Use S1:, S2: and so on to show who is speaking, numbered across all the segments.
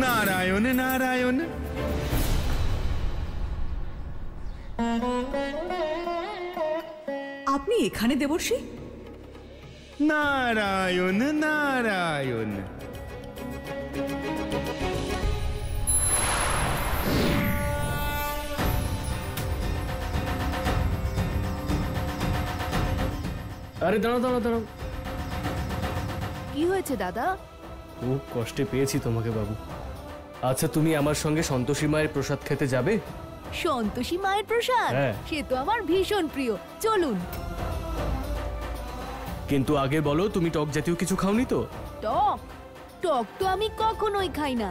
S1: নারায়ণ নারায়ণ।
S2: আপনি এখানে দেবর্ষি?
S1: নারায়ণ নারায়ণ।
S3: আরে দাঁড়াও দাঁড়াও দাঁড়াও।
S4: কি হয়েছে দাদা?
S3: খুব কষ্টে পেয়েছি তোমাকে বাবু। আচ্ছা, তুমি আমার সঙ্গে সন্তোষী মায়ের প্রসাদ খেতে যাবে?
S4: সন্তোষী মায়ের প্রসাদ?
S3: হ্যাঁ।
S4: সে তো আমার ভীষণ প্রিয়, চলুন।
S3: কিন্তু আগে বলো, তুমি টক জাতীয় কিছু খাওনি তো?
S4: টক? টক তো আমি কখনোই খাই না।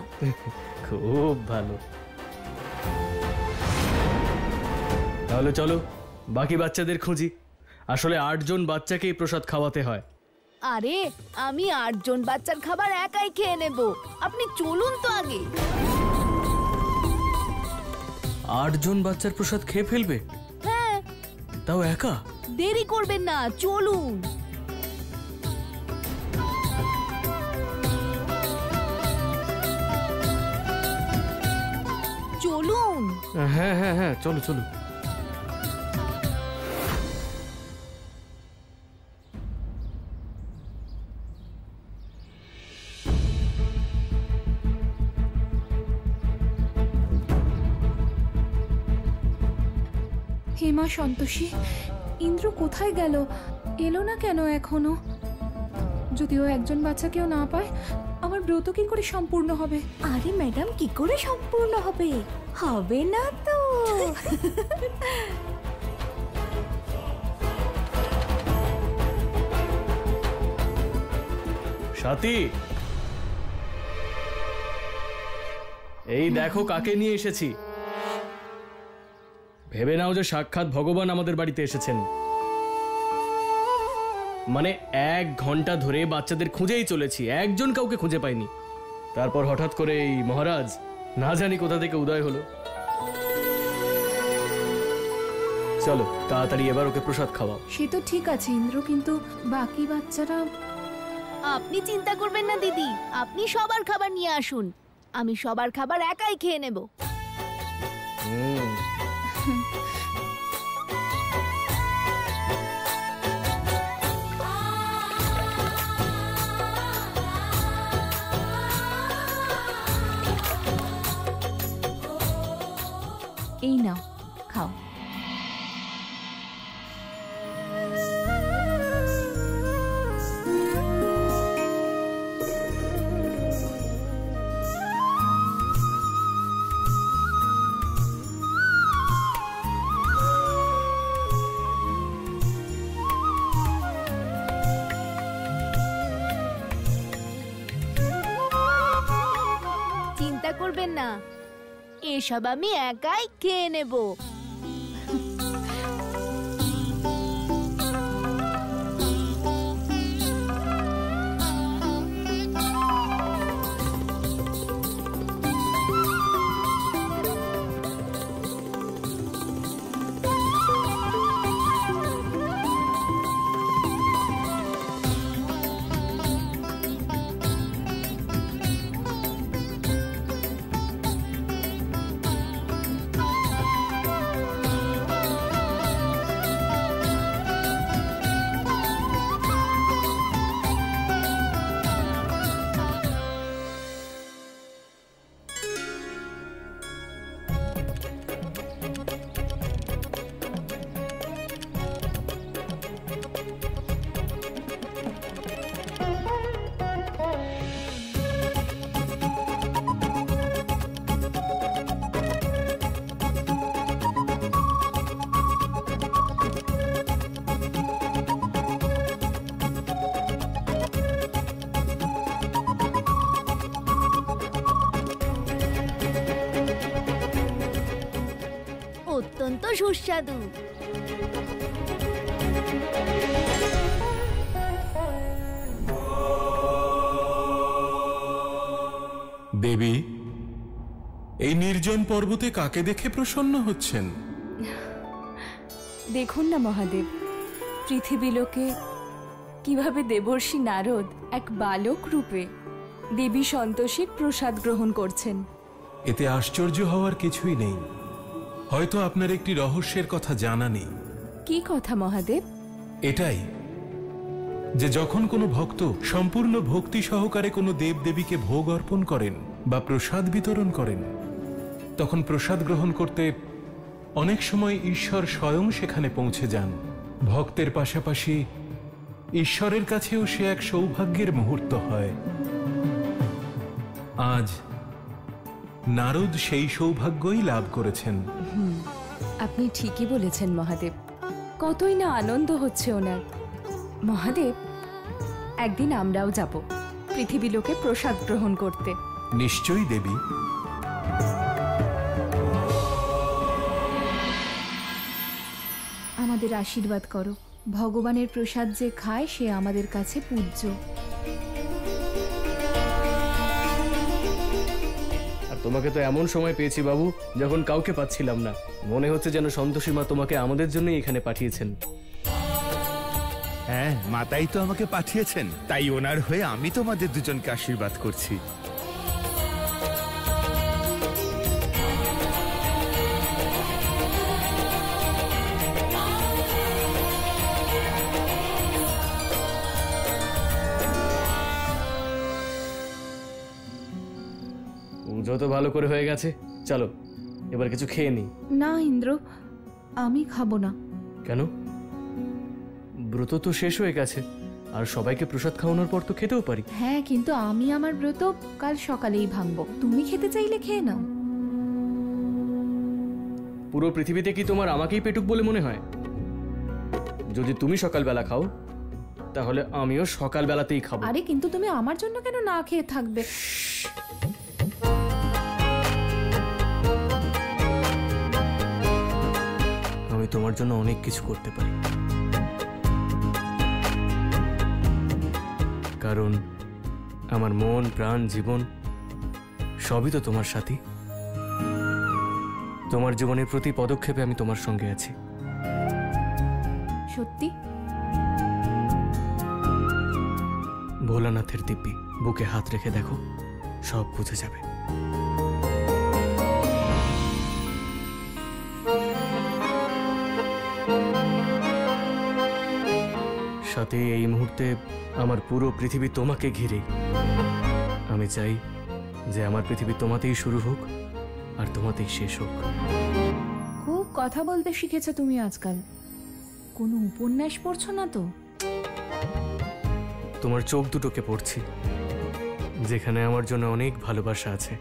S3: খুব ভালো। তাহলে চলো বাকি বাচ্চাদের খুঁজি। আসলে 8 জন বাচ্চাকে এই প্রসাদ খাওয়াতে হয়।
S4: আরে আমি 8 জন বাচ্চার খাবার একাই খেয়ে নেব, আপনি চলুন তো আগে।
S3: 8 জন বাচ্চার প্রসাদ খেয়ে ফেলবে?
S4: হ্যাঁ।
S3: তাও একা?
S4: দেরি করবেন না, চলুন। চলুন।
S3: হ্যাঁ হ্যাঁ হ্যাঁ, চলো চলো।
S5: হেমা, সন্তোষী, ইন্দ্র কোথায় গেল? এলো না কেন এখনো? যদিও একজন বাচ্চাকেও না পায়, আমার ব্রত কি করে সম্পূর্ণ হবে?
S2: আরে ম্যাডাম, কি করে সম্পূর্ণ হবে? হবে না তো।
S3: সাথী, এই দেখো কাকে নিয়ে এসেছি। ভেবে নাও যে সাক্ষাৎ ভগবান আমাদের বাড়িতে এসেছেন। মানে 1 ঘন্টা ধরে বাচ্চাদের খুঁজেই চলেছি, একজন কাউকে খুঁজে পাইনি। তারপর হঠাৎ করে এই মহারাজ না জানি কোথা থেকে উদয় হলো। চলো তাড়াতাড়ি এবার ওকে প্রসাদ খাওয়াও।
S5: সে তো ঠিক আছে ইন্দ্র, কিন্তু বাকি বাচ্চারা?
S4: আপনি চিন্তা করবেন না দিদি, আপনি সবার খাবার নিয়ে আসুন, আমি সবার খাবার একাই খেয়ে নেব।
S5: এই নাও, খাও।
S4: চিন্তা করবেন না, এসব আমি একাই খেয়ে নেব। অত্যন্ত সুস্বাদু।
S6: দেবী, এই নির্জন পর্বতে কাকে দেখে প্রসন্ন হচ্ছেন?
S5: দেখুন না মহাদেব, পৃথিবীলোকে কিভাবে দেবর্ষি নারদ এক বালক রূপে দেবী সন্তোষী প্রসাদ গ্রহণ করছেন।
S6: এতে আশ্চর্য হওয়ার কিছুই নেই। হয়তো আপনার একটি রহস্যের কথা জানা নেই।
S5: কি কথা মহাদেব?
S6: এটাই যে যখন কোনো ভক্ত সম্পূর্ণ ভক্তি সহকারে কোনো দেবদেবীকে ভোগ অর্পণ করেন বা প্রসাদ বিতরণ করেন, তখন প্রসাদ গ্রহণ করতে অনেক সময় ঈশ্বর স্বয়ং সেখানে পৌঁছে যান। ভক্তের পাশাপাশি ঈশ্বরের কাছেও সে এক সৌভাগ্যের মুহূর্ত হয়। আজ নারদ সেই সৌভাগ্যই লাভ করেছেন।
S5: আপনি ঠিকই বলেছেন মহাদেব। কতই না আনন্দ হচ্ছে ওনার। মহাদেব, একদিন আমরাও যাব পৃথিবী লোকে প্রসাদ গ্রহণ করতে।
S6: নিশ্চয়ই দেবী।
S5: আমাদের আশীর্বাদ করো। ভগবানের প্রসাদ যে খায় সে আমাদের কাছে পূজ্য।
S3: আর তোমাকে তো এমন সময় পেয়েছি বাবু, যখন কাউকে পাচ্ছিলাম না। মনে হচ্ছে যেন সন্তোষী মা তোমাকে আমাদের জন্যই এখানে পাঠিয়েছেন।
S1: হ্যাঁ, মাতাই তো আমাকে পাঠিয়েছেন, তাই ওনার হয়ে আমি তোমাদের দুজনকে আশীর্বাদ করছি।
S3: পুজো তো ভালো করে হয়ে গেছে, চলো এবার কিছু খেয়ে নিই।
S5: না ইন্দ্র, আমি খাবো না।
S3: কেন? ব্রত তো শেষ হয়ে গেছে, আর সবাইকে প্রসাদ খাওয়ানোর পর তো খেতেও পারি।
S5: হ্যাঁ, কিন্তু আমি আমার ব্রত কাল সকালেই ভাঙবো। তুমি খেতে চাইলে খেয়ে নাও।
S3: পুরো পৃথিবীতে কি তোমার আমাকেই পেটুক বলে মনে হয়? যদি তুমি সকালবেলা খাও, তাহলে আমিও সকালবেলাতেই খাবো।
S5: আরে কিন্তু তুমি আমার জন্য কেন না খেয়ে থাকবে?
S3: আমি তোমার জন্য অনেক কিছু করতে পারি, কারণ আমার মন প্রাণ জীবন সবই তো তোমার সাথী। তোমার জীবনের প্রতি পদক্ষেপে আমি তোমার সঙ্গে আছি।
S5: সত্যি?
S3: ভোলানাথের দিব্যি, বুকে হাত রেখে দেখো, সব বুঝে যাবে। সাথে এই মুহূর্তে আমার পুরো পৃথিবী তোমাকে ঘিরেই। আমি চাই যে আমার পৃথিবী তোমাতেই শুরু হোক আর তোমাতেই শেষ হোক।
S5: খুব কথা বলতে শিখেছো তুমি আজকাল। কোনো উপন্যাস পড়ছো না তো?
S3: তোমার চোখ দুটোকে পড়ছি, যেখানে আমার জন্য অনেক ভালোবাসা আছে।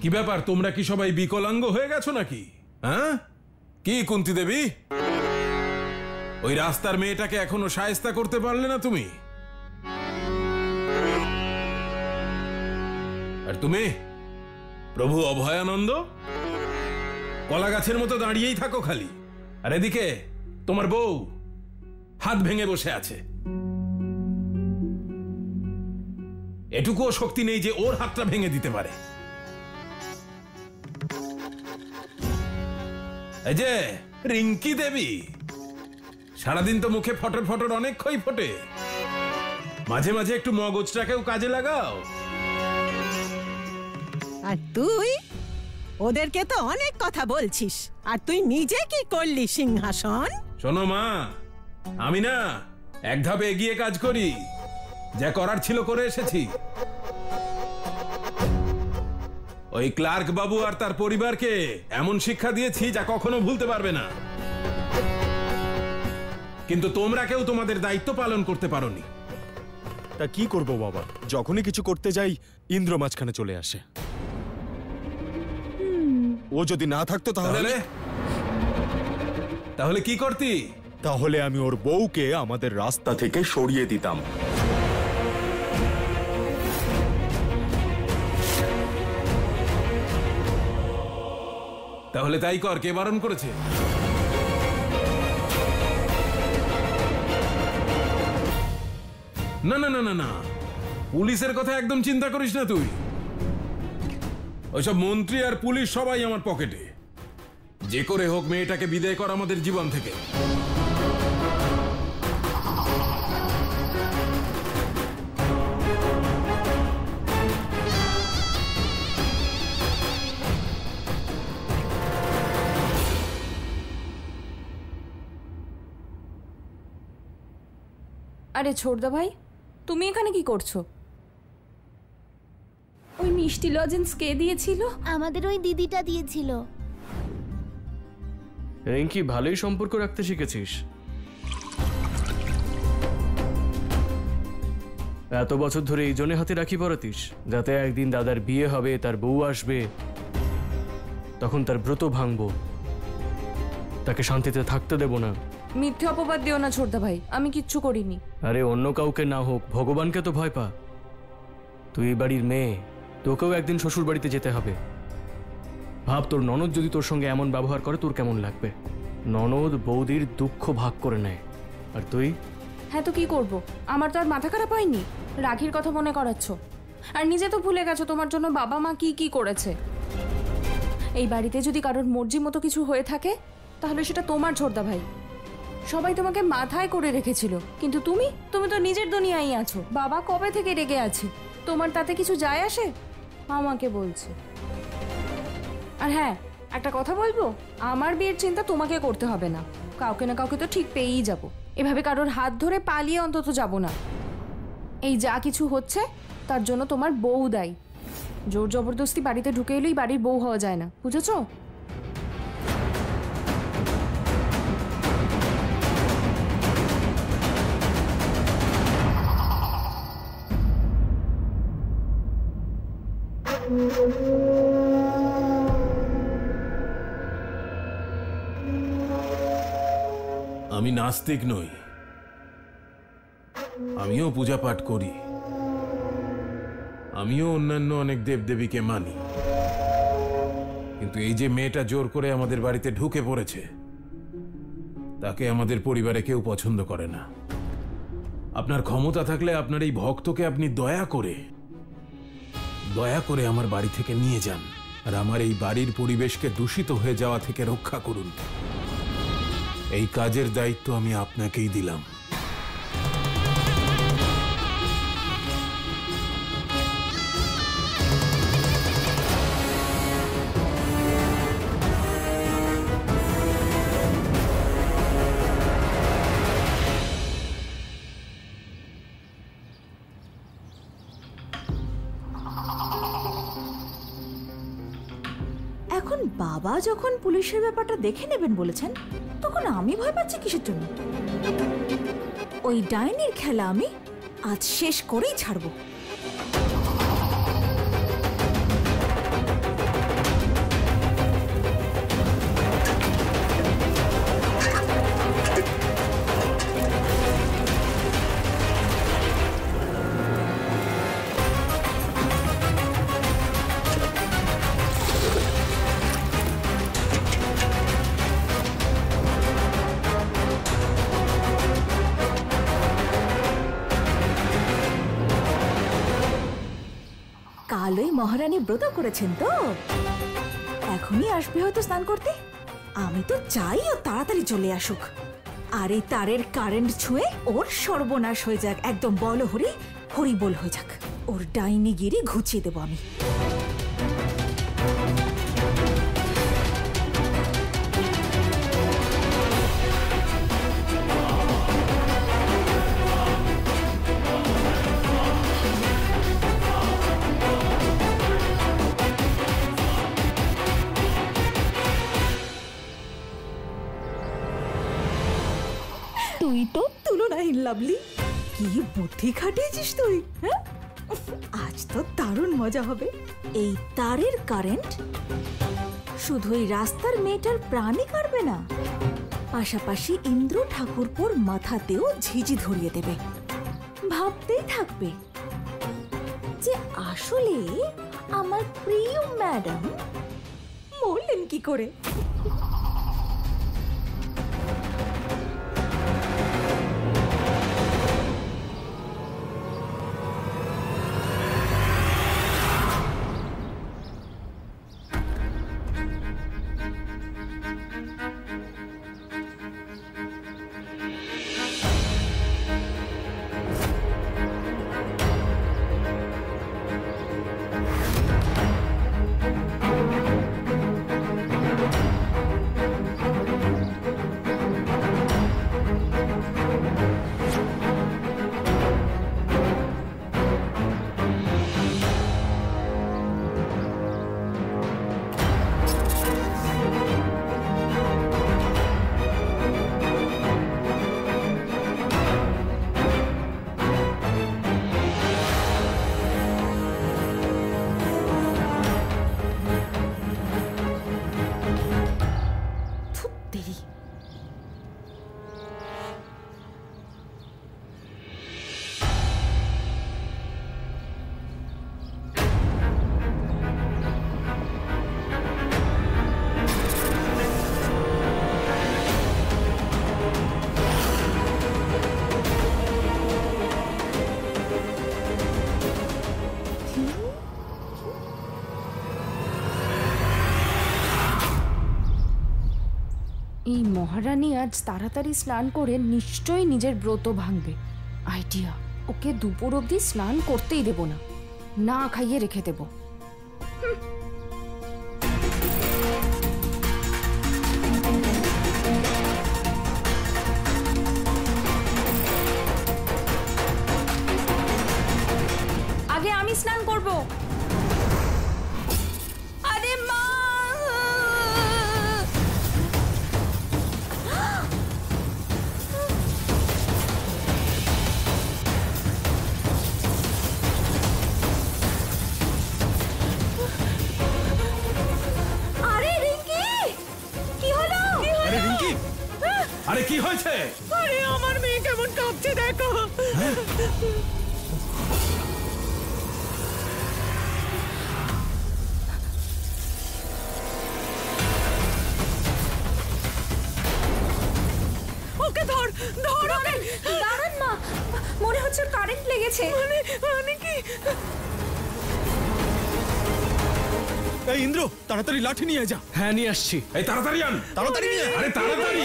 S6: কি ব্যাপার, তোমরা কি সবাই বিকলাঙ্গ হয়ে গেছো নাকি? হ্যাঁ, কি কুন্তি দেবী, ওই রাস্তার মেয়েটাকে এখনো শায়েস্তা করতে পারলে না তুমি? আর তুমি প্রভু অভয়ানন্দ, কলা গাছের মতো দাঁড়িয়েই থাকো খালি। আর এদিকে তোমার বউ হাত ভেঙে বসে আছে। এটুকুও শক্তি নেই যে ওর হাতটা ভেঙে দিতে পারে। এই যে রিঙ্কি দেবী, সারাদিন তো মুখে ফটর ফটর অনেক খই ফোটে, মাঝে মাঝে একটু মগজটাকেও কাজে লাগাও।
S7: আর তুই ওদেরকে তো অনেক কথা বলছিস, আর তুই নিজে কি করলি সিংহাসন?
S6: শোনো মা, আমি না এক ধাপে এগিয়ে কাজ করি, যা করার ছিল করে এসেছি। ওই ক্লার্ক বাবু আর তার পরিবারকে এমন শিক্ষা দিয়েছি যা কখনো ভুলতে পারবে না। কিন্তু তোমরা কেউ তোমাদের দায়িত্ব পালন করতে পারোনি।
S8: তা কি করব বাবা, যখনই কিছু করতে যাই ইন্দ্র মাঝখানে চলে আসে। ও যদি না থাকতো তাহলে
S6: তাহলে কি করতি?
S8: তাহলে আমি ওর বউকে আমাদের রাস্তা থেকে সরিয়ে দিতাম।
S6: তাহলে তাই কর, কে বারণ করেছে? না না না না না, পুলিশের কথা একদম চিন্তা করিস না তুই। ওইসব মন্ত্রী আর পুলিশ সবাই আমার পকেটে। যে করে হোক মেয়েটাকে বিদায় কর আমাদের জীবন থেকে।
S5: আরে ছোটদা ভাই, তুমি এখানে কি করছো? ওই মিষ্টি লজেন্স কে দিয়েছিল?
S4: আমাদের ওই দিদিটা দিয়েছিল।
S3: রিঙ্কি, ভালোই সম্পর্ক রাখতে শিখেছিস। এত বছর ধরে এই জন্য হাতে রাখি পরাতিস, যাতে একদিন দাদার বিয়ে হবে, তার বউ আসবে, তখন তার ব্রত ভাঙবো, তাকে শান্তিতে থাকতে দেব না।
S5: মিথ্যে অপবাদ দিও না ছোটদা ভাই, আমি কিচ্ছু করিনি।
S3: আরে অন্য কাউকে না হোক, ভগবানকে তো ভয় পা। তুই এই বাড়ির মেয়ে, তোকেও একদিন শ্বশুর বাড়িতে যেতে হবে। ভাব, তোর ননদ যদি তোর সঙ্গে এমন ব্যবহার করে তোর কেমন লাগবে? ননদ বৌদির দুঃখ ভাগ করে নেয়, আর তুই?
S5: হ্যাঁ তো কি করব? আমার তো আর মাথা খারাপ হয়নি। রাখির কথা মনে করাচ্ছ, আর নিজে তো ভুলে গেছো তোমার জন্য বাবা মা কি কি করেছে। এই বাড়িতে যদি কারোর মর্জি মতো কিছু হয়ে থাকে তাহলে সেটা তোমার ছোটদা ভাই। সবাই তোমাকে মাথায় করে রেখেছিল, কিন্তু তুমি তো নিজের দুনিয়ায় আছো। বাবা কবে থেকে রেগে আছে, তোমার তাতে কিছু যায় আসে? আমাকে বলছে। আর হ্যাঁ, একটা কথা বলবো, আমার বিয়ের চিন্তা তোমাকে করতে হবে না। কাউকে না কাউকে তো ঠিক পেয়েই যাব। এভাবে কারোর হাত ধরে পালিয়ে অন্তত যাব না। এই যা কিছু হচ্ছে তার জন্য তোমার বউ দায়ী। জোর জবরদস্তি বাড়িতে ঢুকে এলেই বাড়ির বউ হওয়া যায় না, বুঝেছো?
S6: আমি নাস্তিক নই, আমিও পূজা পাঠ করি, আমিও অন্যান্য অনেক দেবদেবীকে মানি, কিন্তু এই যে মেয়েটা জোর করে আমাদের বাড়িতে ঢুকে পড়েছে, তাকে আমাদের পরিবারে কেউ পছন্দ করে না। আপনার ক্ষমতা থাকলে আপনার এই ভক্তকে আপনি দয়া করে আমার বাড়ি থেকে নিয়ে যান, আর আমার এই বাড়ির পরিবেশকে দূষিত হয়ে যাওয়া থেকে রক্ষা করুন। এই কাজের দায়িত্ব আমি আপনাকেই দিলাম।
S2: এখন বাবা যখন পুলিশের ব্যাপারটা দেখে নেবেন বলেছেন, তখন আমি ভয় পাচ্ছি কিসের জন্য? ওই ডাইনির খেলা আমি আজ শেষ করেই ছাড়বো। কালই মহারানী ব্রত করেছেন তো, এখনই আসবে হয়তো স্নান করতে। আমি তো চাই ও তাড়াতাড়ি চলে আসুক, আর এই তারের কারেন্ট ছুঁয়ে ওর সর্বনাশ হয়ে যাক, একদম বল হরি হরি বল হয়ে যাক। ওর ডাইনিগিরি ঘুচিয়ে দেবো আমি। তুই তো তুলনাহীন লাভলি, কি বুদ্ধি খাটিয়েছিস তুই, হ্যাঁ? আজ তো দারুণ মজা হবে। এই তারের কারেন্ট শুধু এই রাস্তার মেয়েটার প্রাণই কাটবে না, পাশাপাশি ইন্দ্র ঠাকুরপুর মাথাতেও ঝিঝি ধরিয়ে দেবে। ভাবতেই থাকবে যে আসলে আমার প্রিয় ম্যাডাম মরলেন কি করে।
S5: এই মহারানী আজ তাড়াতাড়ি স্নান করে নিশ্চয়ই নিজের ব্রত ভাঙবে। আইডিয়া, ওকে দুপুর অবধি স্নান করতেই দেব না, না খাইয়ে রেখে দেব। আগে আমি স্নান করব। আরে মা,
S2: আরে রিঙ্কি, কি হলো?
S6: আরে রিঙ্কি, আরে কি হয়েছে?
S7: আরে আমার মেয়ে কেমন কাঁপছে দেখো। ওকে ধর ধর ওকে।
S5: দাঁড়ান মা, মনে হচ্ছে কারেন্ট লেগেছে।
S7: মানে কি?
S8: এই ইন্দ্র, তাড়াতাড়ি লাঠি নিয়ে যা।
S3: হ্যাঁ, নিয়ে আসছি।
S6: এই তাড়াতাড়ি আন,
S8: তাড়াতাড়ি নিয়ে আয়।
S6: আরে তাড়াতাড়ি।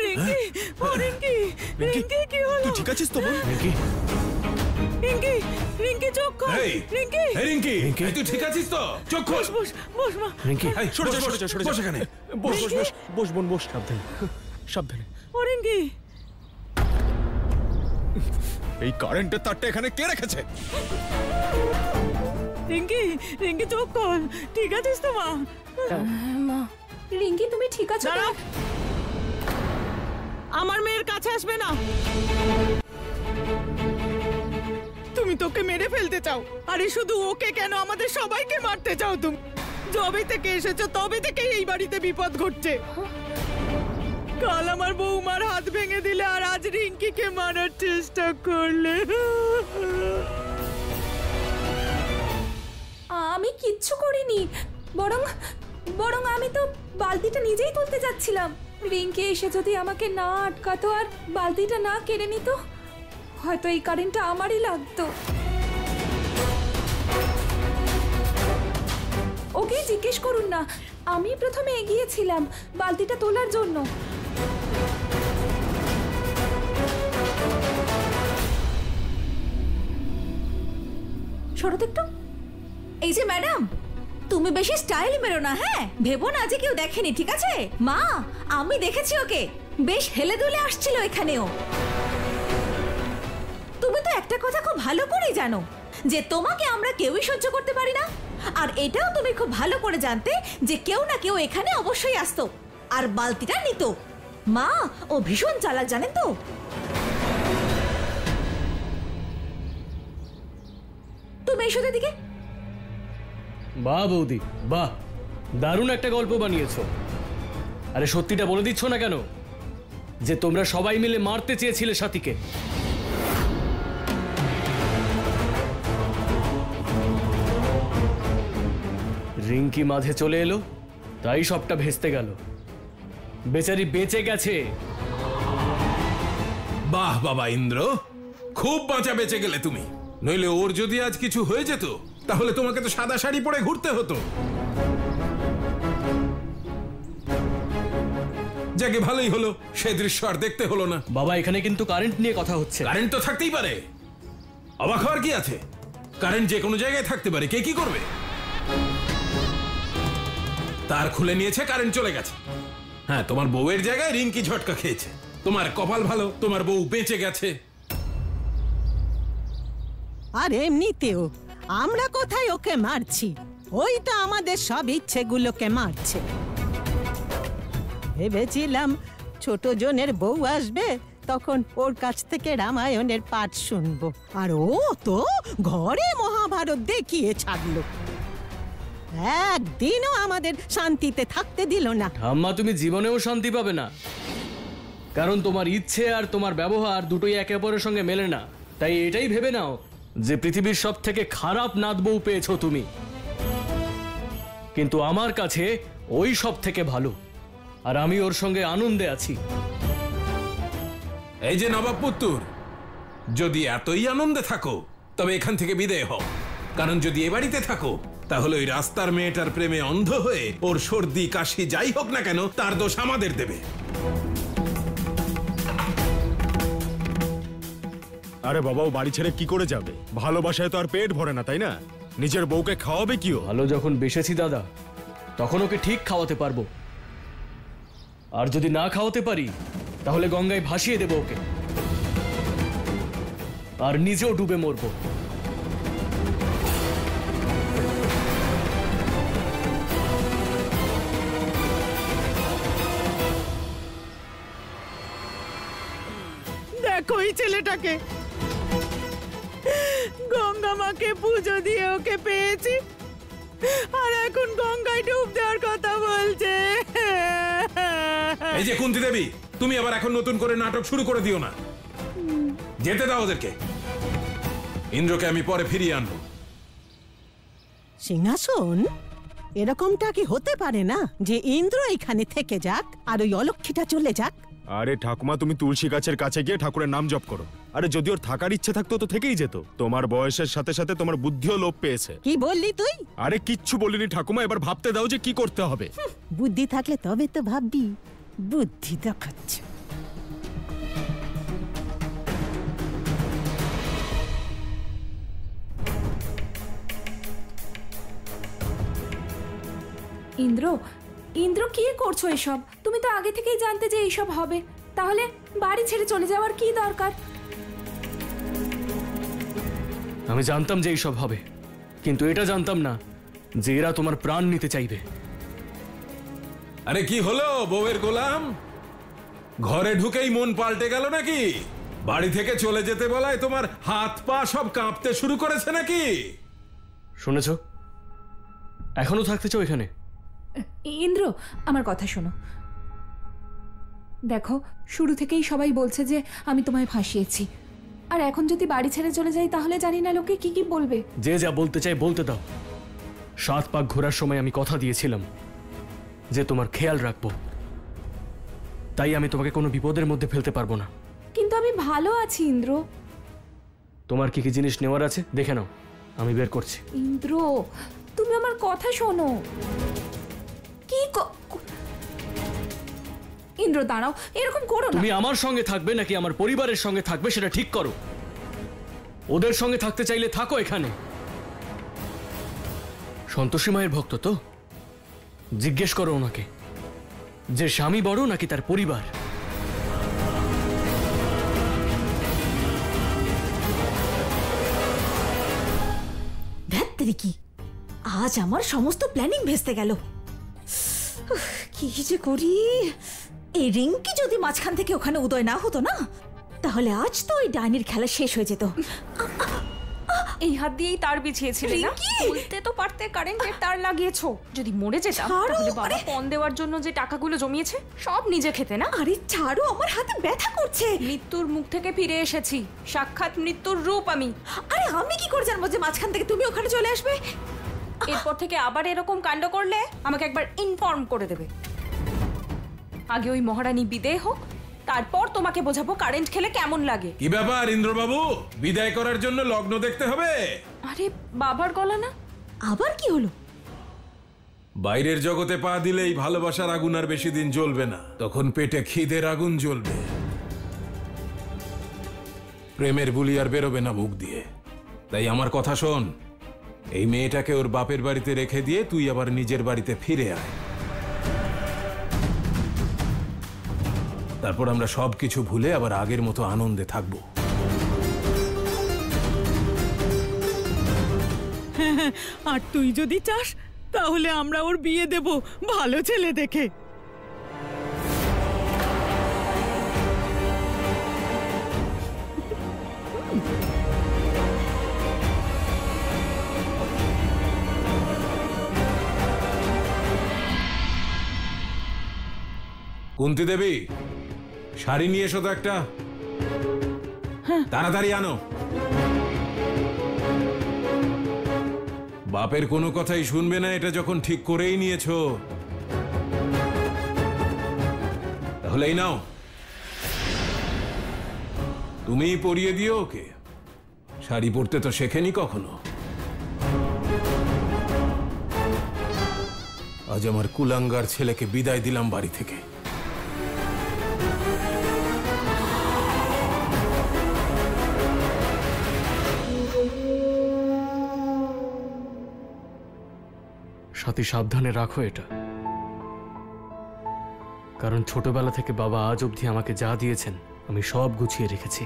S7: রিঙ্কি, ও রিঙ্কি, রিঙ্কি কি হলো?
S8: তুই ঠিক আছিস তো বোন?
S3: রিঙ্কি,
S7: রিঙ্কি, রিঙ্কি চোখ খোল।
S6: এই
S7: রিঙ্কি,
S6: এই রিঙ্কি, এই তুই ঠিক আছিস তো? চোখ খোল।
S7: বস বস মা।
S3: রিঙ্কি,
S6: এই
S8: সরে যা, সরে যা, সরে যা।
S6: বস এখানে।
S8: বস বস বস বস বোন, বস। সাবধানে সাবধানে।
S7: ও রিঙ্কি,
S8: এই কারেন্টের তারটা এখানে কে রেখেছে?
S7: রিঙ্কি, রিঙ্কি চোখ খোল। ঠিক আছিস তো মা?
S5: মা, রিঙ্কি তুমি ঠিক আছো তো?
S7: দাঁড়াও, আমার মেয়ের কাছে আসবে না। তুমি তোকে মেরে ফেলতে চাও। আরে শুধু ওকে কেন, আমাদের সবাইকে মারতে চাও তুমি। যবে থেকে এসেছো তবে থেকে এই বাড়িতে বিপদ ঘটছে। কাল আমার বৌমার হাত ভেঙে দিলে, আর আজ রিঙ্কিকে মারার চেষ্টা করলে।
S5: আমি কিচ্ছু করিনি, বরং বরং আমি তো বালতিটা নিজেই তুলতে যাচ্ছিলাম। রিঙ্কি এসে যদি আমাকে না আটকাতো আর বালতিটা না কেড়ে নিত, হয়তো এই কারেন্টটা আমারই লাগতো। ওকে জিজ্ঞেস করুন না, আমি প্রথমে এগিয়েছিলাম বালতিটা তোলার জন্য।
S2: সরো তো একটু। এই যে ম্যাডাম, তুমি বেশি স্টাইল মেরো না, হ্যাঁ? ভেবো না যে কেউ দেখেনি, ঠিক আছে? মা, আমি দেখেছি ওকে, বেশ হেলে দুলে আসছিল এখানেও। তুমি তো একটা কথা খুব ভালো করেই জানো যে তোমাকে আমরা কেউই সহ্য করতে পারি না। আর এটাও তুমি খুব ভালো করে জানতে যে কেউ না কেউ এখানে অবশ্যই আসতো আর বালতিটা নিত। মা, ও ভীষণ চালাক, জানেন তো? তুমি এসো দিকে।
S3: বাহ বৌদি, বাহ, দারুণ একটা গল্প বানিয়েছো। আরে সত্যিটা বলে দিচ্ছ না কেন যে তোমরা সবাই মিলে মারতে চেয়েছিলে সাথীকে? রিঙ্কি মাঝে চলে এলো, তাই সবটা ভেস্তে গেল। বেচারি বেঁচে গেছে।
S6: বাহ বাবা ইন্দ্র, খুব বাঁচা বেঁচে গেলে তুমি। নইলে ওর যদি আজ কিছু হয়ে যেত, তাহলে তোমাকে তো সাদা শাড়ি পরে ঘুরতে হতো। যাকে ভালোই হলো, সে দৃশ্য আর দেখতে হলো না।
S3: বাবা, এখানে কিন্তু কারেন্ট নিয়ে কথা হচ্ছে।
S6: কারেন্ট তো থাকতেই পারে, অবাক হওয়ার কি আছে? কারেন্ট যে কোনো জায়গায় থাকতে পারে, কে কি করবে? তার খুলে নিয়েছে, কারেন্ট চলে গেছে। হ্যাঁ, তোমার বউয়ের জায়গায় রিঙ্কি ঝটকা খেয়েছে। তোমার কপাল ভালো, তোমার বউ বেঁচে গেছে।
S7: আর এমনিতেও আমরা কোথায় ওকে মারছি? ওই তো আমাদের সব ইচ্ছেগুলোকে মারছে। ভেবেছিলাম ছোট জনের বউ আসবে, তখন ওর কাছ থেকে রামায়ণের পাঠ শুনবো, আর ও তো ঘরে মহাভারত দেখিয়ে ছাড়লো। একদিনও আমাদের শান্তিতে থাকতে দিল না।
S3: ঠাম্মা, তুমি জীবনেও শান্তি পাবে না, কারণ তোমার ইচ্ছে আর তোমার ব্যবহার দুটোই একে অপরের সঙ্গে মেলে না। তাই এটাই ভেবে নাও যে পৃথিবীর সব থেকে খারাপ নাত বউ পেয়েছো তুমি, কিন্তু আমার কাছে ওই সব থেকে ভালো, আর আমি ওর সঙ্গে আনন্দে আছি।
S6: এই যে নবাব পুত্তুর, যদি এতই আনন্দে থাকো তবে এখান থেকে বিদায় হও, কারণ যদি এ বাড়িতে থাকো তাহলে ওই রাস্তার মেয়েটার প্রেমে অন্ধ হয়ে ওর সর্দি কাশি যাই হোক না কেন তার দোষ আমাদের দেবে।
S8: আরে বাবা, ও বাড়ি ছেড়ে কি করে যাবে? ভালোবাসায় তো আর পেট ভরে না, তাই না? নিজের বউকে খাওয়াবে কি ও?
S3: ভালো যখন বেসেছি দাদা, তখন ওকে ঠিক খাওয়াতে পারবো। আর যদি না খাওয়াতে পারি তাহলে গঙ্গায় ভাসিয়ে দেবো ওকে, আর নিজেও ডুবে মরবো।
S7: দেখো এই ছেলেটাকে, গঙ্গা মাকে পুজো দিয়ে ওকে পেয়েছি, আর এখন গঙ্গায় ডুব দেওয়ার কথা বলছে।
S6: এই যে কুন্তি দেবী, তুমি আবার এখন নতুন করে নাটক শুরু করে দিও না। যেতে দাও ওদেরকে। ইন্দ্রকে আমি পরে ফিরিয়ে আনবো।
S9: সিংহাসন, এরকমটা কি হতে পারে না যে ইন্দ্র এখানে থেকে যাক আর ওই অলক্ষীটা চলে যাক?
S8: আরে ঠাকুমা, তুমি তুলসী গাছের কাছে গিয়ে ঠাকুরের নাম জপ করো। আরে যদি ওর থাকার ইচ্ছে থাকতো তো থেকেই যেত। তোমার বয়সের সাথে সাথে তোমার বুদ্ধিও লোপ পেয়েছে।
S9: কি বললি তুই?
S8: আরে কিচ্ছু বলিনি ঠাকুমা, এবার ভাবতে দাও যে কি করতে হবে।
S9: বুদ্ধি থাকলে তবে তো ভাববি। বুদ্ধি দেখাচ্ছে।
S5: ইন্দ্র, ইন্দ্র কি করছো এসব? তুমি তো আগে থেকেই জানতে যে এইসব হবে, তাহলে বাড়ি ছেড়ে চলে যাওয়ার কি দরকার?
S3: আমি জানতাম যে এইসব হবে, কিন্তু এটা জানতাম না যে এরা তোমার প্রাণ নিতে চাইবে।
S6: আরে কি হলো বউয়ের গোলাম? ঘরে ঢুকেই মন পাল্টে গেল নাকি? বাড়ি থেকে চলে যেতে বলায় তোমার হাত পা সব কাঁপতে শুরু করেছে নাকি?
S3: শুনেছ? এখনো থাকতে চাও এখানে?
S5: ইন্দ্র, আমার কথা শোনো। দেখো, শুরু থেকেই সবাই বলছে যে আমি তোমায় ফাঁসিয়েছি, আর এখন যদি বাড়ি ছেড়ে চলে যাই তাহলে জানি না লোকে কি কি বলবে।
S3: যে যা বলতে চাই বলতে দাও। 7 পাক ঘোরার সময় আমি কথা দিয়েছিলাম যে তোমার খেয়াল রাখবো, তাই আমি তোমাকে কোনো বিপদের মধ্যে ফেলতে পারবো না।
S5: কিন্তু আমি ভালো আছি ইন্দ্র।
S3: তোমার কি কি জিনিস নেওয়ার আছে দেখে নাও, আমি বের করছি।
S5: ইন্দ্র, তুমি আমার কথা শোনো। কি ইন্দ্র, দাঁড়াও, এরকম করো না।
S3: তুমি আমার সঙ্গে থাকবে নাকি আমার পরিবারের সঙ্গে থাকবে সেটা ঠিক করো। ওদের সঙ্গে থাকতে চাইলে থাকো এখানে। সন্তোষী মায়ের ভক্ত তো? জিজ্ঞেস করো ওনাকে যে স্বামী বড় নাকি তার পরিবার।
S2: ধ্যাত্তেরি কি, আজ আমার সমস্ত প্ল্যানিং ভেস্তে গেল। কি যে করি? এই রিঙ্কি যদি মাঝখান থেকে ওখানে উদয় না হতো না, তাহলে আজ তো ওই ডাইনির খেলা শেষ হয়ে যেত।
S5: এই হাত দিয়েই তার বিছিয়েছিলে না?
S2: রিঙ্কি!
S5: বলতে তো পারতে কারেন্টের তার লাগিয়েছো। যদি মরে যেতাম
S2: ছাড়ো,
S5: তাহলে বাবা
S2: আরে!
S5: পণ দেওয়ার জন্য যে টাকাগুলো জমিয়েছে সব নিজে খেতে না?
S2: আরে ছাড়ো, আমার হাতে ব্যথা করছে।
S5: মৃত্যুর মুখ থেকে ফিরে এসেছি, সাক্ষাৎ মৃত্যুর রূপ আমি।
S2: আরে আমি কি করে জানবো যে মাঝখান থেকে তুমি ওখানে চলে আসবে?
S5: এরপর থেকে আবার এরকম কাণ্ড করলে আমাকে একবার ইনফর্ম করে দেবে। আগে ওই মহারানী বিদেয় হোক, তারপর তোমাকে বোঝাবো কারেন্ট খেলে কেমন লাগে।
S6: কি ব্যাপার ইন্দ্রবাবু, বিদায় করার জন্য লগ্ন দেখতে হবে?
S5: আরে বাবার গলা না?
S2: আবার কি হলো?
S6: বাইরের জগতে পা দিলেই ভালোবাসার আগুন আর বেশি দিন জ্বলবে না, তখন পেটে খিদের আগুন জ্বলবে। প্রেমের বুলি আর বেরোবে না মুখ দিয়ে। তাই আমার কথা শোন, এই মেয়েটাকে ওর বাপের বাড়িতে রেখে দিয়ে তুই আবার নিজের বাড়িতে ফিরে আয়। তারপর আমরা সবকিছু ভুলে আবার আগের মতো আনন্দে থাকবো।
S7: আর তুই যদি চাস তাহলে আমরা ওর বিয়ে দেব ভালো ছেলে দেখে।
S6: কুন্তি দেবী, শাড়ি নিয়ে এসো তো একটা, তাড়াতাড়ি আনো। বাপের কোনো কথাই শুনবে না এটা যখন ঠিক করেই নিয়েছো, তাহলে এই নাও। তুমিই পরিয়ে দিও ওকে, শাড়ি পরতে তো শেখেনি কখনো। আজ আমার কুলাঙ্গার ছেলেকে বিদায় দিলাম বাড়ি থেকে।
S3: সাথী, সাবধানে রাখো এটা, কারণ ছোটবেলা থেকে বাবা আজ অবধি আমাকে যা দিয়েছেন আমি সব গুছিয়ে রেখেছি।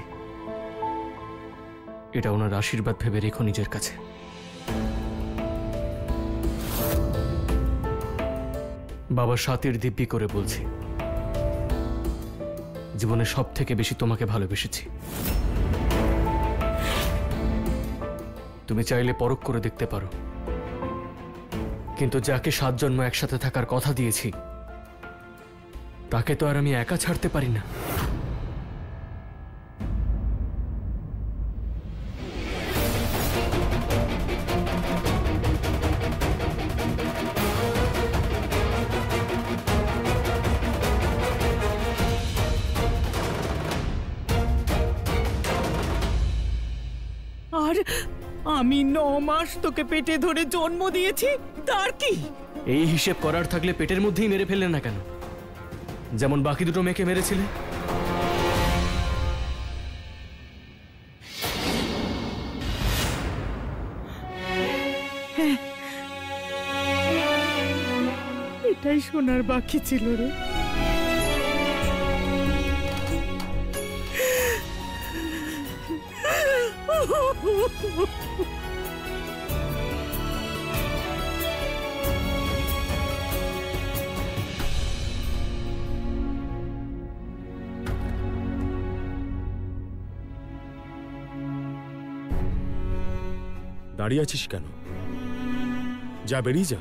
S3: এটা ওনার আশীর্বাদ ভেবে রেখো নিজের কাছে। বাবা সাথীর দিব্যি করে বলছি, জীবনে সব থেকে বেশি তোমাকে ভালোবেসেছি। তুমি চাইলে পরখ করে দেখতে পারো, কিন্তু যাকে 7 জন্ম একসাথে থাকার কথা দিয়েছি তাকে তো আর আমি একা ছাড়তে পারি না।
S7: আর আমি 9 মাস তোকে পেটে ধরে জন্ম দিয়েছি, তার কি?
S3: এই হিসেব করার থাকলে পেটের মধ্যেই মেরে ফেললে না কেন, যেমন বাকি দুটো মেয়েকে মেরেছিলে?
S7: এটাই শোনার বাকি ছিল রে।
S8: দাঁড়িয়ে আছিস কেন? যা, বেরিয়ে যা।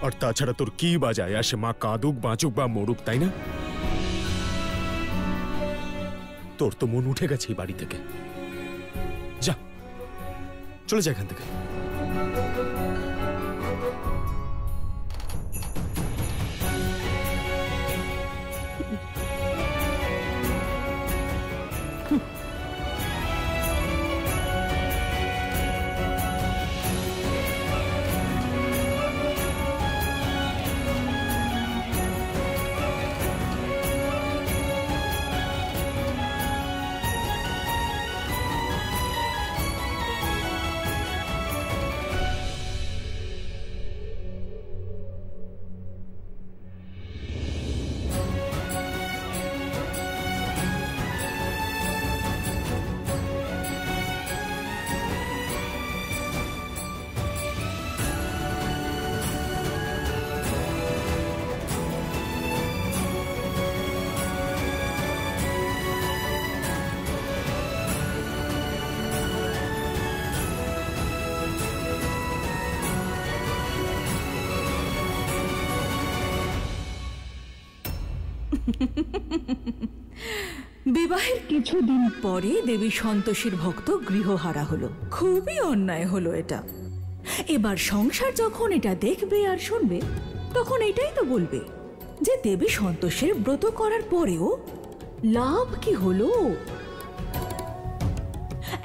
S8: আর তাছাড়া তোর কি বাজায় আসে মা কাঁদুক, বাঁচুক বা মরুক, তাই না? তোর তো মন উঠে গেছে এই বাড়ি থেকে। যা, চলে যা এখান থেকে।
S2: বিবাহের কিছুদিন পরে দেবী সন্তোষীর ভক্ত গৃহহারা হলো। খুবই অন্যায় হলো এটা। এবার সংসার যখন এটা দেখবে আর শুনবে, তখন এটাই তো বলবে যে দেবী সন্তোষের ব্রত করার পরেও লাভ কি হলো।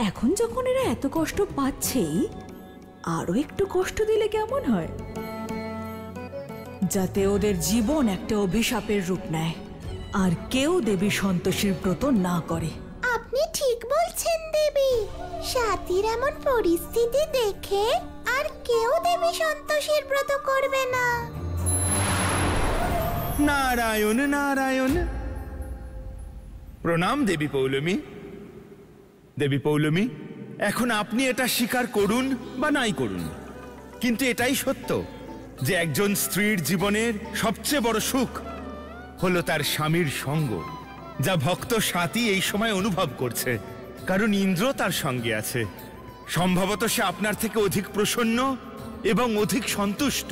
S2: এখন যখন এরা এত কষ্ট পাচ্ছেই, আরো একটু কষ্ট দিলে কেমন হয়, যাতে ওদের জীবন একটা অভিশাপের রূপ নেয় আর কেউ দেবী সন্তোষীর ব্রত না করে।
S10: আপনি ঠিক বলছেন দেবী। সাথীর এমন পরিস্থিতি দেখে আর কেউ দেবী সন্তোষীর ব্রত করবে না।
S1: নারায়ণ নারায়ণ। প্রণাম দেবী পৌলমী। দেবী পৌলমী, এখন আপনি এটা স্বীকার করুন বা নাই করুন, কিন্তু এটাই সত্য যে একজন স্ত্রীর জীবনের সবচেয়ে বড় সুখ হলো তার স্বামীর সঙ্গ, যা ভক্ত সাথী এই সময় অনুভব করছে, কারণ ইন্দ্র তার সঙ্গে আছে। সম্ভবত সে আপনার থেকে অধিক প্রসন্ন এবং অধিক সন্তুষ্ট।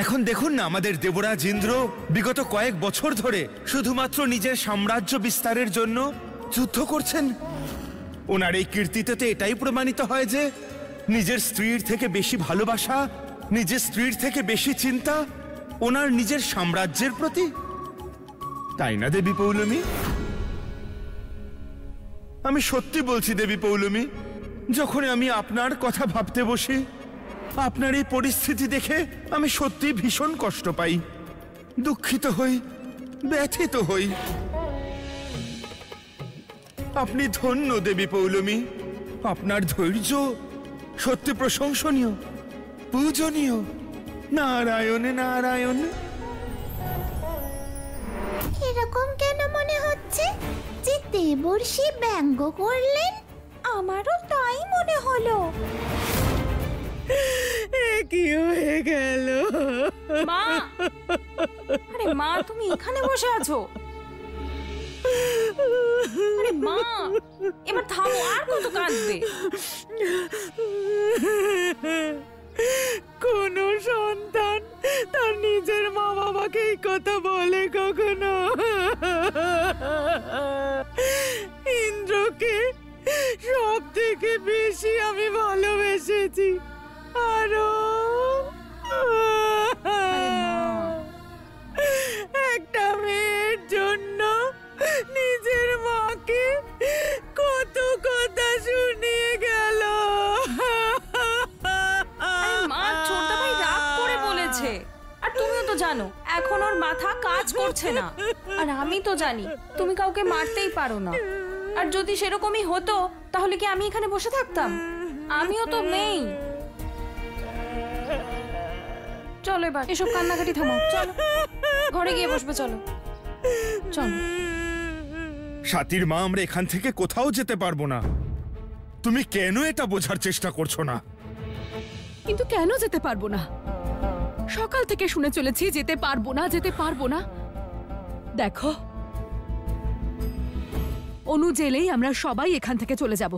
S1: এখন দেখুন না, আমাদের দেবরাজ ইন্দ্র বিগত কয়েক বছর ধরে শুধুমাত্র নিজের সাম্রাজ্য বিস্তারের জন্য যুদ্ধ করছেন। ওনার এই কীর্তিতে এটাই প্রমাণিত হয় যে নিজের স্ত্রীর থেকে বেশি ভালোবাসা, নিজের স্ত্রীর থেকে বেশি চিন্তা ওনার নিজের সাম্রাজ্যের প্রতি। তাই না দেবী পৌলমী? আমি সত্যি বলছি দেবী পৌলমী, যখন আমি আপনার কথা ভাবতে বসি, আপনার এই পরিস্থিতি দেখে আমি সত্যি ভীষণ কষ্ট পাই, দুঃখিত হই, ব্যথিত হই। আপনি ধন্য দেবী পৌলমী, আপনার ধৈর্য সত্যি প্রশংসনীয়, পূজনীয়। নারায়ণে নারায়ণ।
S10: এরকম কেন মনে হচ্ছে যে দেবর্ষি ব্যঙ্গ করলেন? আমারও তাই মনে হলো।
S7: কি হয়ে গেল?
S5: মা, আরে মা, তুমি এখানে বসে আছো? আরে মা, এবার থামো, আর কত কাঁদবে?
S7: কোন সন্তান তার নিজের মা বাবাকে এই কথা বলে কখনো? ইন্দ্রকে সব থেকে বেশি আমি ভালোবেসেছি, আরো একটা মেয়ের জন্য নিজের মাকে কত কথা শুনিয়ে গেল।
S5: মা, ছোট ভাই রাগ করে বলেছে, আর তুমিও তো জানো এখন ওর মাথা কাজ করছে না। আর আমি তো জানি তুমি কাউকে মারতেই পারো না। আর যদি সেরকমই হতো তাহলে কি আমি এখানে বসে থাকতাম? আমিও তো নেই। চলো এবার এসব কান্নাকাটি থামাও, চলো ঘরে গিয়ে বসবে, চলো চলো।
S1: সাথীর মা, আমরা এখান থেকে কোথাও যেতে পারবো না। তুমি কেন এটা বোঝার চেষ্টা করছো না?
S11: কিন্তু কেন যেতে পারবো না? সকাল থেকে শুনে চলেছি যেতে পারবো না, যেতে পারবো না। দেখো, অনু জেলেই আমরা সবাই এখান থেকে চলে যাব।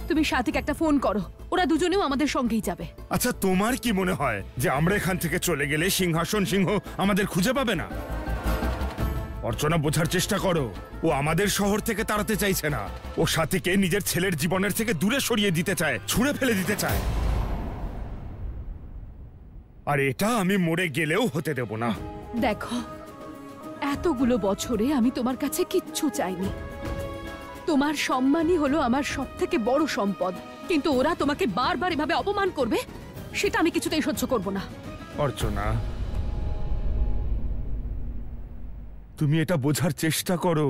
S11: তুমি সাথীকে একটা ফোন করো, ওরা দুজনেও আমাদের সঙ্গেই যাবে।
S1: আচ্ছা, তোমার কি মনে হয় যে আমরা এখান থেকে চলে গেলে সিংহাসন সিংহ আমাদের খুঁজে পাবে না? অর্চনা, বোঝার চেষ্টা করো। ও আমাদের শহর থেকে তাড়াতে চাইছে না, ও সাথীকে নিজের ছেলের জীবনের থেকে দূরে সরিয়ে দিতে চায়, ছুঁড়ে ফেলে দিতে চায়। আর এটা আমি মরে গেলেও হতে দেব না।
S11: দেখো, এতগুলো বছরে আমি তোমার কাছে কিচ্ছু চাইনি। তোমার সম্মানই হলো আমার সবথেকে বড় সম্পদ। কিন্তু ওরা তোমাকে বারবার এভাবে অপমান করবে, সেটা আমি কিছুতেই সহ্য করব না।
S1: অর্চনা, তুমি এটা বোঝার চেষ্টা করো।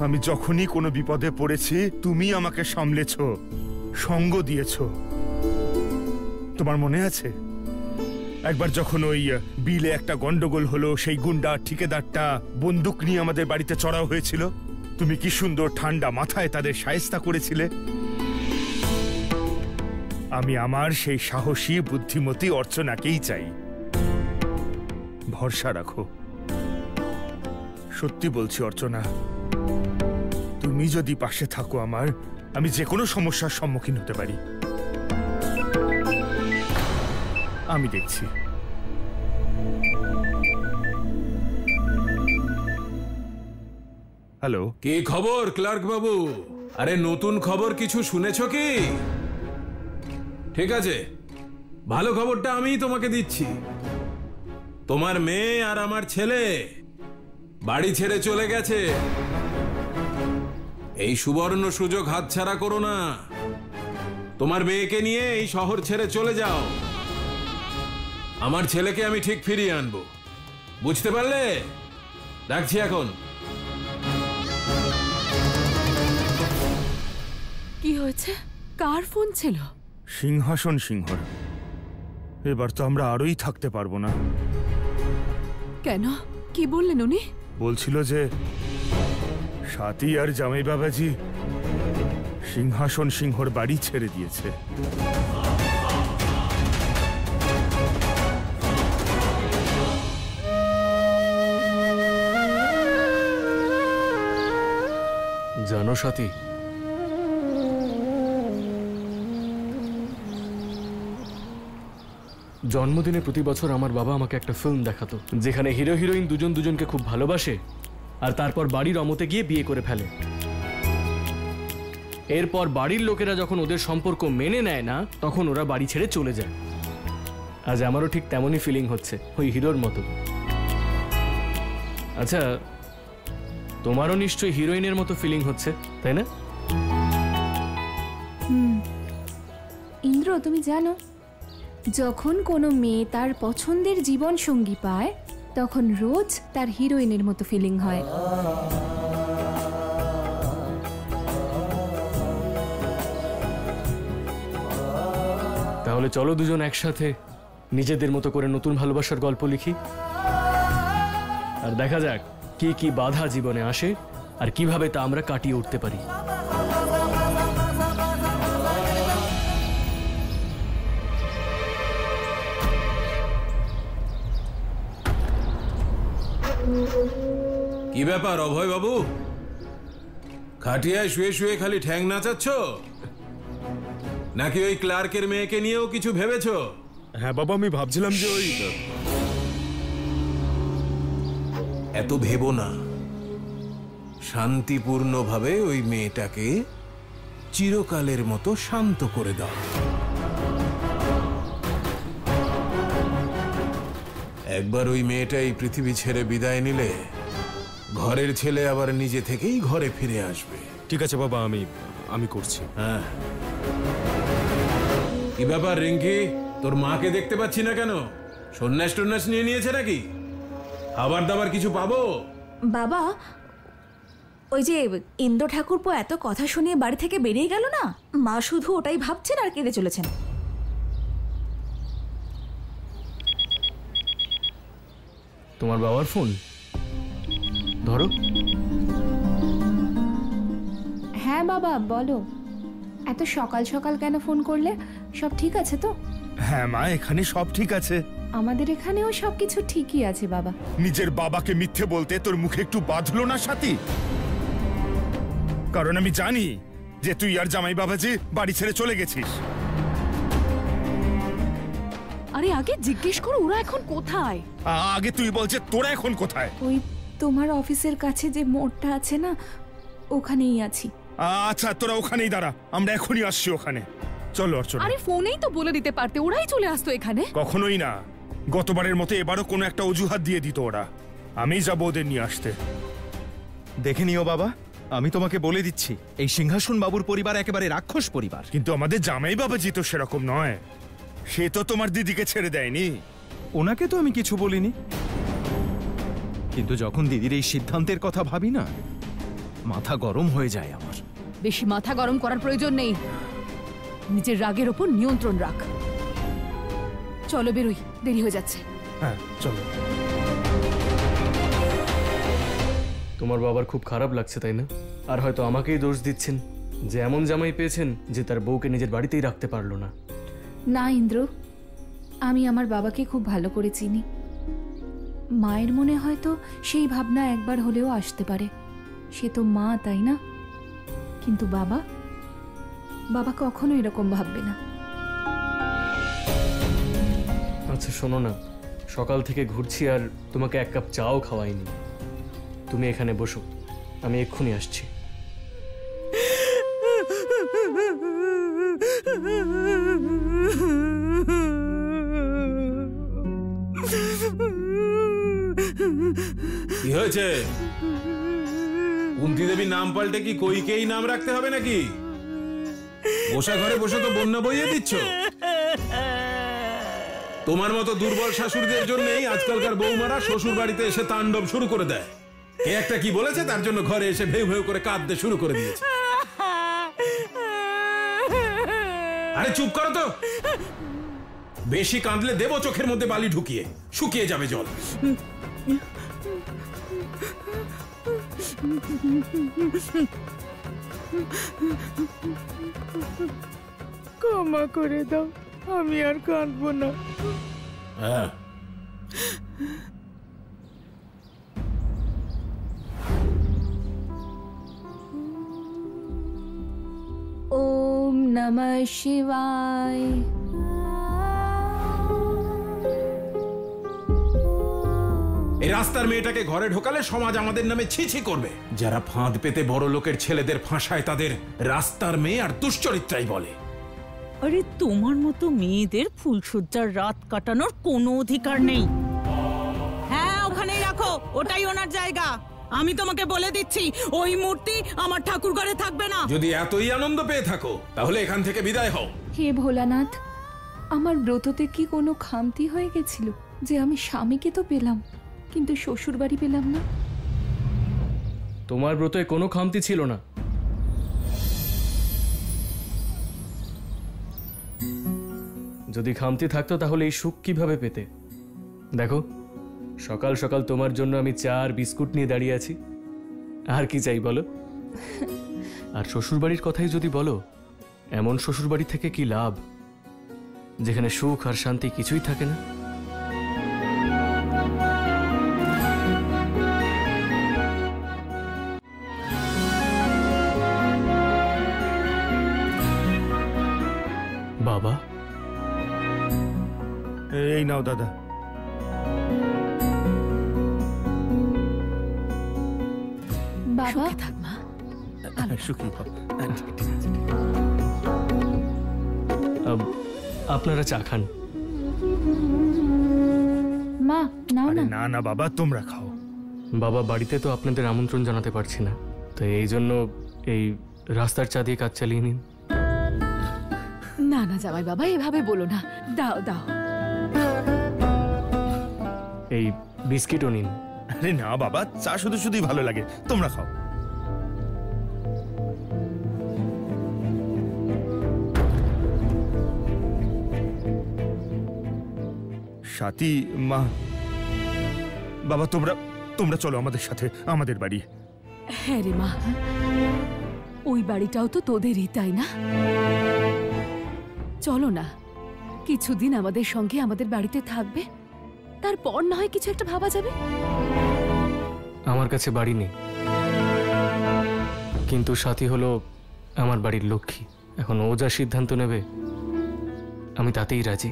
S1: আমি যখনই কোনো বিপদে পড়েছি, তুমি আমাকে সামলেছ, সঙ্গ দিয়েছ। তোমার মনে আছে একবার যখন ওই বিলে একটা গন্ডগোল হলো, সেই গুন্ডা ঠিকাদারটা বন্দুক নিয়ে আমাদের বাড়িতে চড়াও হয়েছিল? তুমি কি সুন্দর ঠান্ডা মাথায় তাদের শায়েস্তা করেছিলে। আমি আমার সেই সাহসী বুদ্ধিমতী অর্চনাকেই চাই। ভরসা রাখো। সত্যি বলছি অর্চনা, তুমি যদি পাশে থাকো আমার, আমি যে কোনো সমস্যার সম্মুখীন হতে পারি। আমি দেখছি। হ্যালো,
S6: কি খবর ক্লার্ক বাবু? আরে নতুন খবর কিছু শুনেছো কি? ঠিক আছে, ভালো খবরটা আমিই তোমাকে দিচ্ছি। তোমার মেয়ে আর আমার ছেলে বাড়ি ছেড়ে চলে গেছে। এই সুবর্ণ সুযোগ হাতছাড়া করো না। তোমার মেয়েকে নিয়ে এই শহর ছেড়ে চলে যাও। আমার ছেলেকে আমি ঠিক ফিরিয়ে আনবো, বুঝতে পারলে? রাখছি এখন।
S11: কি হয়েছে? কার ফোন ছিল?
S1: সিংহাসন সিংহর। এবার তো আমরা আরোই থাকতে পারবো না।
S11: কেন? কি বললেন উনি?
S1: বলছিল যে সাথী আর জামাই বাবাজি সিংহাসন সিংহর বাড়ি ছেড়ে দিয়েছে।
S3: জানো সাথী, জন্মদিনে প্রতি বছর আমার বাবা আমাকে একটা ফিল্ম দেখাতো, যেখানে হিরো হিরোইন দুজন দুজনকে খুব ভালোবাসে আর তারপর বাড়ির অমতে গিয়ে বিয়ে করে ফেলে। এরপর বাড়ির লোকেরা যখন ওদের সম্পর্ক মেনে নেয় না, তখন ওরা বাড়ি ছেড়ে চলে যায়। আজ আমারও ঠিক তেমনই ফিলিং হচ্ছে, ওই হিরোর মতো। আচ্ছা, তোমারও নিশ্চয়ই হিরোইনের মতো ফিলিং হচ্ছে, তাই না?
S5: ইন্দ্র, তুমি জানো, যখন কোনো মেয়ে তার পছন্দের জীবন সঙ্গী পায় তখন রোজ তার হিরোইনের মতো ফিলিং হয়।
S3: তাহলে চলো দুজন একসাথে নিজেদের মতো করে নতুন ভালোবাসার গল্প লিখি, আর দেখা যাক কি কি বাধা জীবনে আসে আর কিভাবে তা আমরা কাটিয়ে উঠতে পারি।
S12: কি ব্যাপার অভয় বাবু, খাটিয়ায় শুয়ে শুয়ে খালি ঠ্যাং নাচাচ্ছ, নাকি ওই ক্লার্কের মেয়েকে নিয়েও কিছু ভেবেছো?
S8: হ্যাঁ বাবা, আমি ভাবছিলাম যে ওই
S12: এত ভেবো না, শান্তিপূর্ণভাবে ওই মেয়েটাকে চিরকালের মতো শান্ত করে দাও। একবার ওই মেয়েটা এই পৃথিবী ছেড়ে বিদায় নিলে ঘরের ছেলে আবার নিজে থেকেই ঘরে ফিরে আসবে।
S8: ঠিক আছে বাবা, আমি করছি।
S12: হ্যাঁ। কি ব্যাপার রিঙ্কি, তোর মাকে দেখতে পাচ্ছি না কেন? সন্ন্যাস টন্যাস নিয়ে নিয়েছে নাকি? খাবার দাবার কিছু পাবো?
S2: বাবা, ওই যে ইন্দ্র ঠাকুরপো এত কথা শুনিয়ে বাড়ি থেকে বেরিয়ে গেল না, মা শুধু ওটাই ভাবছেন আর কেঁদে চলেছেন।
S3: তোমার বাবার ফোন ধরো।
S5: হ্যাঁ বাবা, বলো। এত সকাল সকাল কেন ফোন করলে? সব ঠিক আছে তো?
S1: হ্যাঁ মা, এখানে সব ঠিক আছে।
S5: আমাদের এখানেও সবকিছু ঠিকই আছে বাবা।
S1: নিজের বাবাকে মিথ্যে বলতে তোর মুখে একটু বাঁধলো না সাথী? কারণ আমি জানি যে তুই আর জামাই বাবাজি বাড়ি ছেড়ে চলে গেছিস।
S11: আরে আগে জিজ্ঞেস করো ওরা এখন কোথায়।
S1: আগে তুই বল যে তোরা এখন কোথায়?
S5: ওই তোমার অফিসের কাছে যে মোড়টা আছে না, ওখানেই আছি।
S1: আচ্ছা, তোরা ওখানেই দাঁড়া, আমরা এখনই আসছি ওখানে। চলো অর্চনা।
S11: আরে ফোনেই তো বলে দিতে পারতে, ওরাই চলে আসতো এখানে।
S1: কখনোই না, গতবারের মতো এবারও কোনো একটা অজুহাত দিয়ে দিত ওরা। আমি যাবো ওদের নিয়ে আসতে।
S13: দেখে নিও বাবা, আমি তোমাকে বলে দিচ্ছি, এই সিংহাসন বাবুর পরিবার একেবারে রাক্ষস পরিবার।
S1: কিন্তু আমাদের জামাই বাবাজি তো সেরকম নয়। সে তো তোমার দিদিকে ছেড়ে দেয়নি।
S13: ওনাকে তো আমি কিছু বলিনি, কিন্তু যখন দিদির এই সিদ্ধান্তের কথা ভাবি না, মাথা গরম হয়ে যায় আমার।
S11: বেশি মাথা গরম করার প্রয়োজন নেই, নিজের রাগের ওপর নিয়ন্ত্রণ রাখ। চলো বেরোই, দেরি হয়ে যাচ্ছে।
S1: হ্যাঁ চলো।
S3: তোমার বাবার খুব খারাপ লাগছে তাই না? আর হয়তো আমাকেই দোষ দিচ্ছেন যে এমন জামাই পেয়েছেন যে তার বউকে নিজের বাড়িতেই রাখতে পারলো না।
S5: না ইন্দ্র, আমি আমার বাবাকে খুব ভালো করে চিনি। মায়ের মনে হয়তো সেই ভাবনা একবার হলেও আসতে পারে, সে তো মা, তাই না? কিন্তু বাবা কখনো এরকম ভাববে না।
S3: আচ্ছা শোনো না, সকাল থেকে ঘুরছি আর তোমাকে এক কাপ চাও খাওয়াইনি। তুমি এখানে বসো, আমি এক্ষুনি আসছি।
S12: কি হয়েছে? কুন্তি দেবীর নাম পাল্টে কি কইকেই নাম রাখতে হবে নাকি? বসা ঘরে বসে তো বন্যা বইয়ে দিচ্ছ। তোমার মতো দুর্বল শাশুড়িদের জন্যই আজকালকার বৌমারা শ্বশুর বাড়িতে এসে তাণ্ডব শুরু করে দেয়। কে একটা কি বলেছে তার জন্য ঘরে এসে ভেউ ভেউ করে কাঁদতে শুরু করে দিয়েছে। আরে চুপ করো তো, বেশি কাঁদলে দেবো চোখের মধ্যে বালি ঢুকিয়ে, শুকিয়ে যাবে জল।
S7: ক্ষমা করে দাও, আমি আর কাঁদবো না।
S12: হ্যাঁ,
S5: ওম নমঃ শিবায়।
S12: এই রাস্তার মেয়েটাকে ঘরে ঢোকালে সমাজ আমাদের নামে ছিছি করবে। যারা ফাঁদ পেতে বড় লোকের ছেলেদের ফাঁসায় তাদের রাস্তার মেয়ে আর দুশ্চরিত্রাই বলে।
S14: আরে তোমার মতো মেয়েদের ফুলসজ্জার রাত কাটানোর কোনো অধিকার নেই। হ্যাঁ, ওখানেই রাখো।
S7: রাখো, ওটাই ওনার জায়গা। আমি তোমাকে বলে দিচ্ছি, ওই মূর্তি আমার ঠাকুর ঘরে থাকবে না।
S12: যদি এতই আনন্দ পেয়ে থাকো তাহলে এখান থেকে বিদায় হও।
S5: হে ভোলানাথ, আমার ব্রততে কি কোনো খামতি হয়ে গেছিল যে আমি স্বামীকে তো পেলাম কিন্তু শ্বশুর বাড়ি পেলাম না?
S3: তোমার ব্রতে কোনো খামতি ছিল না। যদি খামতি থাকতো তাহলে এই সুখ কিভাবে পেতে? দেখো, সকাল সকাল তোমার জন্য আমি চা আর বিস্কুট নিয়ে দাঁড়িয়ে আছি। আর কি চাই বলো? আর শ্বশুরবাড়ির কথাই যদি বলো, এমন শ্বশুরবাড়ি থেকে কি লাভ যেখানে সুখ আর শান্তি কিছুই থাকে না? বাবা,
S1: এই নাও দাদা।
S5: বাবা,
S2: থাক মা,
S1: সুখী হও।
S3: আপনারা চা খান।
S5: মা নাও না।
S1: না না বাবা, তোমরা খাও।
S3: বাবা, বাড়িতে তো আপনাদের আমন্ত্রণ জানাতে পারছি না, তাই এই জন্য এই রাস্তার চা দিয়ে কাজ চালিয়ে নিন।
S11: না না জামাই বাবা, এভাবে বলো না, দাও দাও।
S3: এই বিস্কিটও নিন।
S1: আরে না বাবা, চা শুধু শুধুই ভালো লাগে, তোমরা খাও। সাথী মা, বাবা তোমরা তোমরা চলো আমাদের সাথে আমাদের বাড়ি।
S11: হ্যাঁ রে মা, ওই বাড়িটাও তো তোদেরই, তাই না? চলো না, কিছুদিন আমাদের সঙ্গে আমাদের বাড়িতে থাকবে, তারপর না হয় কিছু একটা ভাবা যাবে।
S3: আমার কাছে বাড়ি নেই, কিন্তু সাথী হলো আমার বাড়ির লক্ষ্মী। এখন ও যা সিদ্ধান্ত নেবে আমি তাতেই রাজি।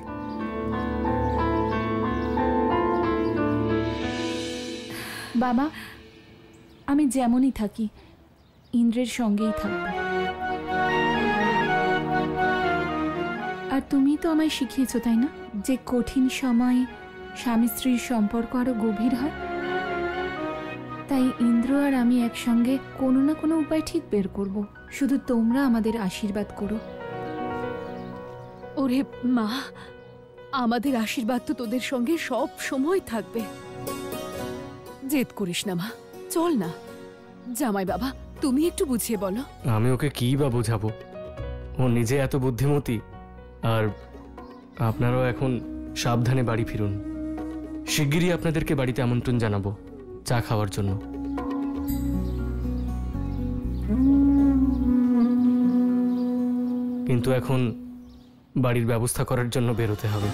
S5: বাবা, আমি যেমনই থাকি ইন্দ্রের সঙ্গেই থাকব। আর তুমি তো আমায় শিখিয়েছো, তাই না, যে কঠিন সময়ে স্বামী স্ত্রীর সম্পর্ক আরো গভীর হয়। তাই ইন্দ্র আর আমি একসঙ্গে কোনো না কোনো উপায় ঠিক বের করব। শুধু তোমরা আমাদের আশীর্বাদ করো।
S11: ওরে মা, আমাদের আশীর্বাদ তো তোদের সঙ্গে সব সময় থাকবে। জেদ করিস না মা, চল না। জামাই বাবা, তুমি একটু বুঝিয়ে বলো।
S3: আমি ওকে কি বা বোঝাবো? ও নিজে এত বুদ্ধিমতী। আর আপনারাও এখন সাবধানে বাড়ি ফিরুন। শিগগিরই আপনাদেরকে বাড়িতে আমন্ত্রণ জানাবো চা খাওয়ার জন্য। কিন্তু এখন বাড়ির ব্যবস্থা করার জন্য বেরোতে হবে।